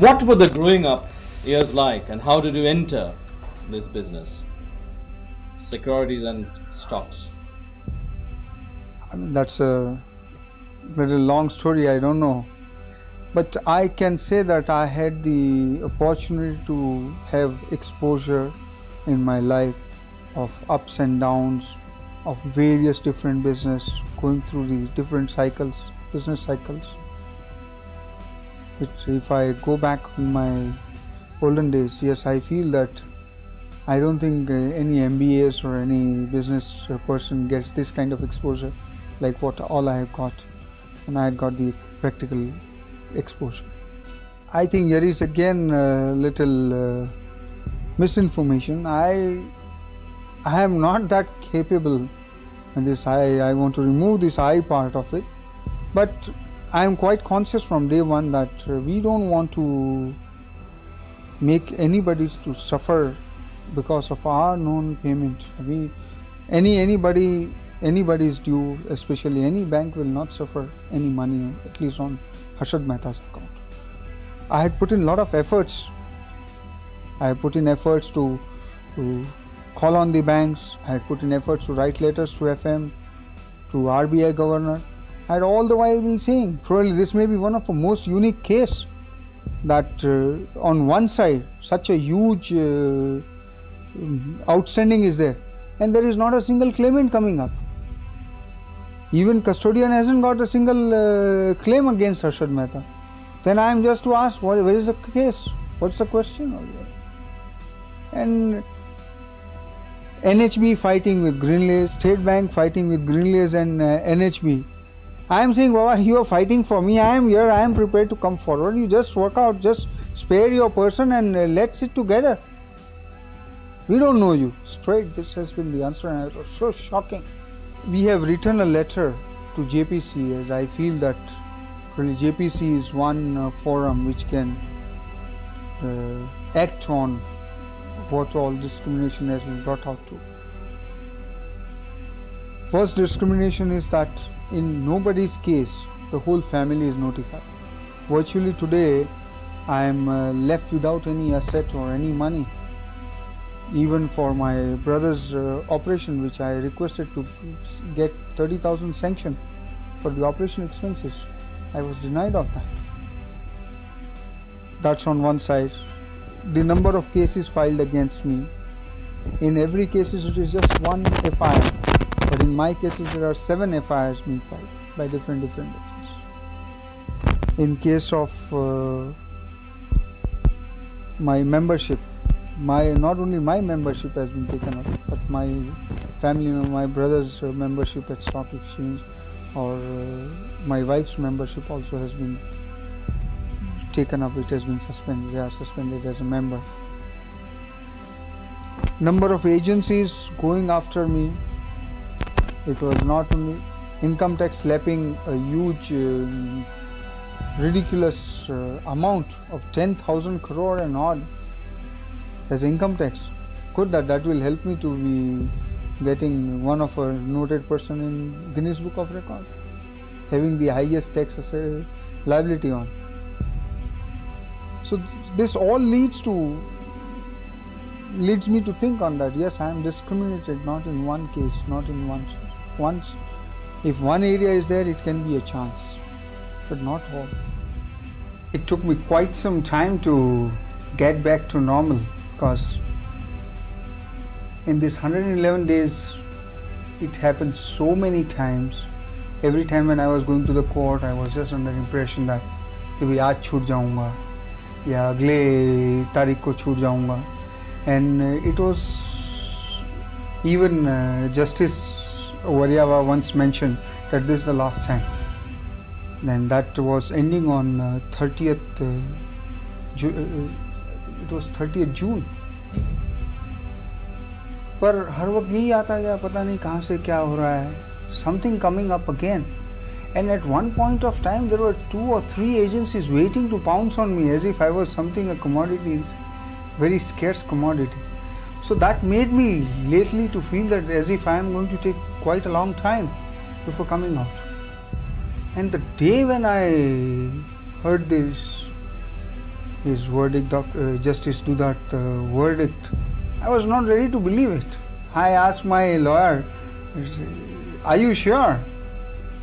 What were the growing up years like, and how did you enter this business? Securities and stocks. I mean, that's a very long story, I don't know. But I can say that I had the opportunity to have exposure in my life of ups and downs, of various different business, going through the different cycles, business cycles. If I go back in my olden days, yes, I feel that I don't think any MBAs or any business person gets this kind of exposure like what all I have got, and I had got the practical exposure. I think there is again a little misinformation. I am not that capable in this. I want to remove this I part of it, but I am quite conscious from day one that we don't want to make anybody to suffer because of our non-payment. Anybody's due, especially any bank, will not suffer any money, at least on Harshad Mehta's account. I had put in a lot of efforts. I had put in efforts to call on the banks. I had put in efforts to write letters to FM, to RBI governor. I had all the while been saying, probably this may be one of the most unique case that on one side such a huge outstanding is there, and there is not a single claimant coming up. Even custodian hasn't got a single claim against Harshad Mehta. Then I am just to ask, where is the case? What's the question over there? And NHB fighting with Greenlays, State Bank fighting with Greenlays and NHB. I am saying, Baba, you are fighting for me. I am here. I am prepared to come forward. You just work out, just spare your person and let's sit together. We don't know you. Straight, this has been the answer, and it was so shocking. We have written a letter to JPC, as I feel that really JPC is one forum which can act on what all discrimination has been brought out to. First discrimination is that in nobody's case, the whole family is notified. Virtually today, I am left without any asset or any money. Even for my brother's operation, which I requested to get 30,000 sanction for the operation expenses, I was denied of that. That's on one side. The number of cases filed against me, in every case it is just one FIR, but in my cases there are 7 FIRs being filed by different agents. In case of my membership, not only my membership has been taken up, but my family, my brother's membership at stock exchange, or my wife's membership also has been taken up. It has been suspended. They are suspended as a member. Number of agencies going after me. It was not only income tax slapping a huge ridiculous amount of 10,000 crore and odd as income tax. Good, that will help me to be getting one of a noted person in Guinness Book of Record, having the highest tax liability on. So this all leads me to think on that. Yes, I am discriminated, not in one case, not in once. If one area is there, it can be a chance, but not all. It took me quite some time to get back to normal, because in this 111 days, it happened so many times. Every time when I was going to the court, I was just under impression that कि भाई आज छूट जाऊंगा या अगले तारीख को छूट जाऊंगा. And it was even Justice Variava once mentioned that this is the last time. Then that was ending on 30th it was 30th June. पर हर वक्त यही आता गया, पता नहीं कहाँ से क्या हो रहा है. Something coming up again. And at one point of time, there were 2 or 3 agencies waiting to pounce on me as if I was something, a commodity, very scarce commodity. So that made me lately to feel that as if I am going to take quite a long time before coming out. And the day when I heard this his verdict, justice do that verdict, I was not ready to believe it. I asked my lawyer, are you sure?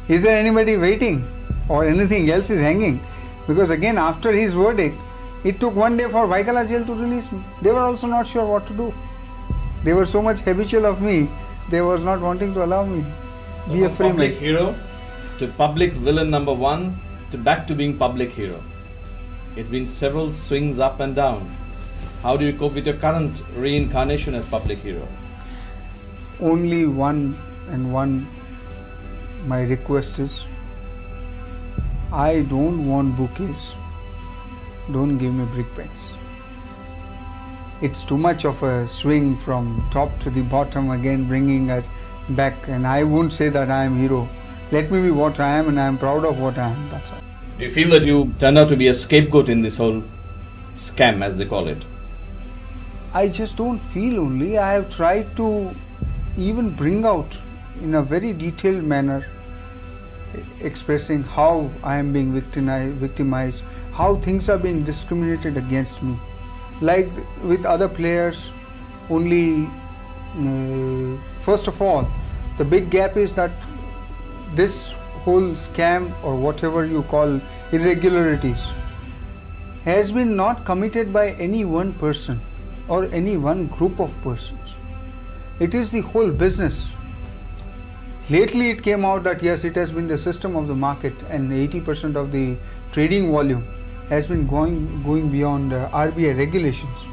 Is there anybody waiting or anything else is hanging? Because again, after his verdict, it took one day for Vaikala jail to release me. They were also not sure what to do. They were so much habitual of me, they was not wanting to allow me So be a from free public man. hero to public villain number one to back to being public hero. It's been several swings up and down. How do you cope with your current reincarnation as public hero? Only one my request is, I don't want bouquets. Don't give me brickbats. It's too much of a swing from top to the bottom, again bringing it back, and I won't say that I am hero. Let me be what I am, and I am proud of what I am. That's all. Do you feel that you turned out to be a scapegoat in this whole scam, as they call it? I just don't feel only. I have tried to even bring out in a very detailed manner, expressing how I am being victimized, how things are being discriminated against me. Like with other players, only first of all, the big gap is that this whole scam, or whatever you call irregularities, has been not committed by any one person or any one group of persons. It is the whole business. Lately it came out that yes, it has been the system of the market, and 80% of the trading volume has been going beyond RBI regulations.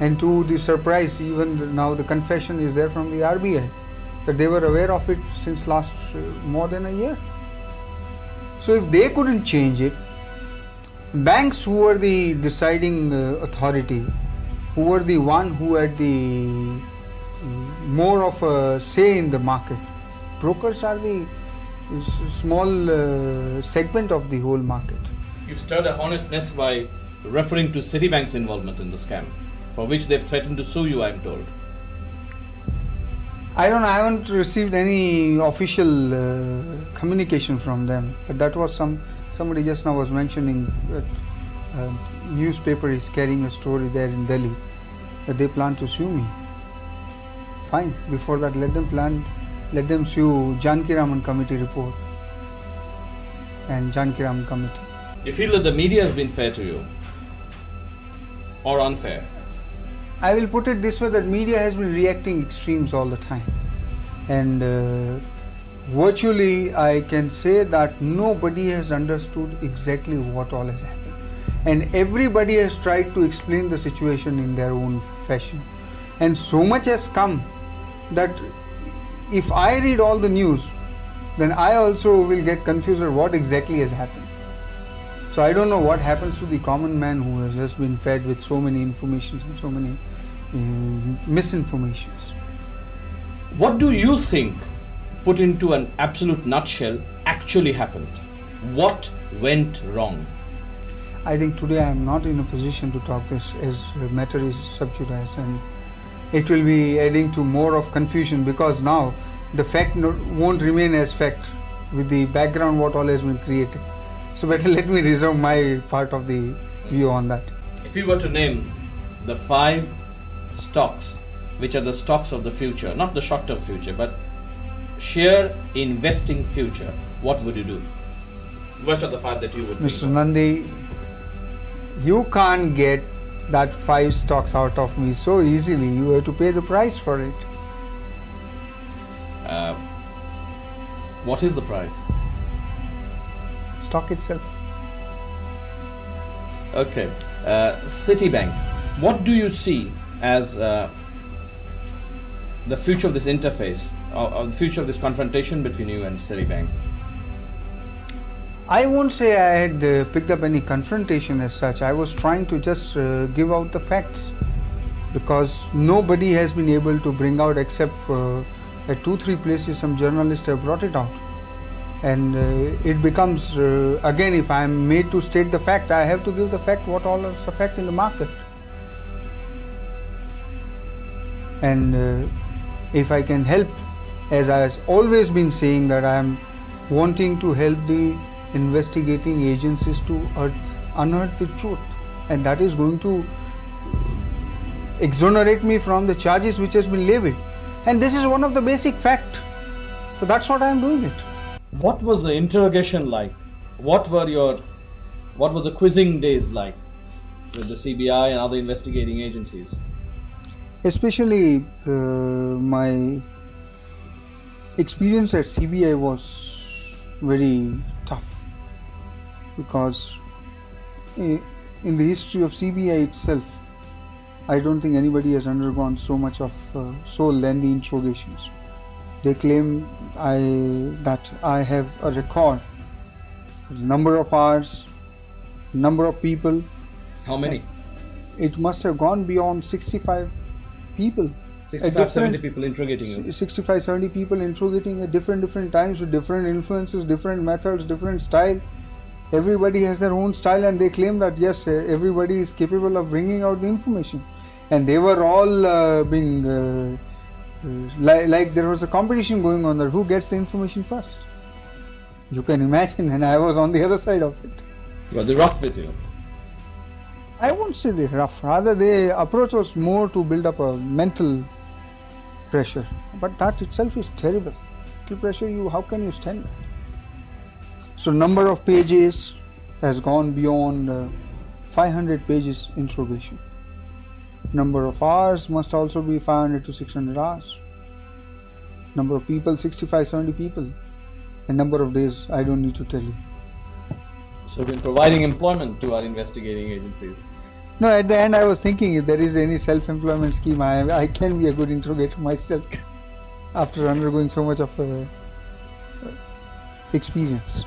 And to the surprise, even now the confession is there from the RBI that they were aware of it since last more than a year. So if they couldn't change it, banks, who were the deciding authority, who were the one who had the more of a say in the market, brokers are the small segment of the whole market. You've stirred a hornet's nest by referring to Citibank's involvement in the scam, for which they've threatened to sue you, I'm told. I haven't received any official communication from them, but that was somebody just now was mentioning that newspaper is carrying a story there in Delhi that they plan to sue me. Fine, before that let them sue Janki Raman committee report and Janki Raman committee. You feel that the media has been fair to you or unfair? I will put it this way, that media has been reacting extremes all the time, and virtually I can say that nobody has understood exactly what all has happened, and everybody has tried to explain the situation in their own fashion, and so much has come that if I read all the news, then I also will get confused at what exactly has happened. So I don't know what happens to the common man who has just been fed with so many informations and so many misinformations. What do you think, put into an absolute nutshell, actually happened? What went wrong? I think today I am not in a position to talk this, as the matter is sub judice, and it will be adding to more of confusion, because now the fact won't remain as fact with the background what all has been created. So better let me reserve my part of the view on that. If you were to name the 5 stocks which are the stocks of the future, not the short-term future, but sheer investing future, what would you do? Which are the 5 that you would Mr. think Nandi, you can't get that 5 stocks out of me so easily. You have to pay the price for it. of? What is the price? Stock itself. Okay. Citibank, what do you see as the future of this interface, or the future of this confrontation between you and Citibank? I won't say I had picked up any confrontation as such. I was trying to just give out the facts, because nobody has been able to bring out, except at 2-3 places some journalists have brought it out. And it becomes, again, if I am made to state the fact, I have to give the fact what all is the fact in the market. And if I can help, as I have always been saying, that I am wanting to help the investigating agencies to unearth the truth. and that is going to exonerate me from the charges which has been levied. And this is one of the basic fact. So that's what I am doing it. What was the interrogation like? What were the quizzing days like with the CBI and other investigating agencies? Especially my experience at CBI was very tough, because in the history of CBI itself, I don't think anybody has undergone so much of so lengthy interrogations. They claim that I have a record, number of hours, number of people. How many? It must have gone beyond 65 people. 65, 70 people interrogating you. 65, 70 people interrogating at different times with different influences, different methods, different style. Everybody has their own style, and they claim that yes, everybody is capable of bringing out the information. And they were all being like there was a competition going on there, who gets the information first. You can imagine, and I was on the other side of it. Were they rough with you? I won't say they're rough, rather their approach was more to build up a mental pressure. But that itself is terrible. Mental pressure, how can you stand that? So number of pages has gone beyond 500 pages interrogation. Number of hours must also be 500 to 600 hours. Number of people, 65, 70 people. And number of days, I don't need to tell you. So you've been providing employment to our investigating agencies. No, at the end I was thinking if there is any self-employment scheme, I can be a good interrogator myself after undergoing so much of experience.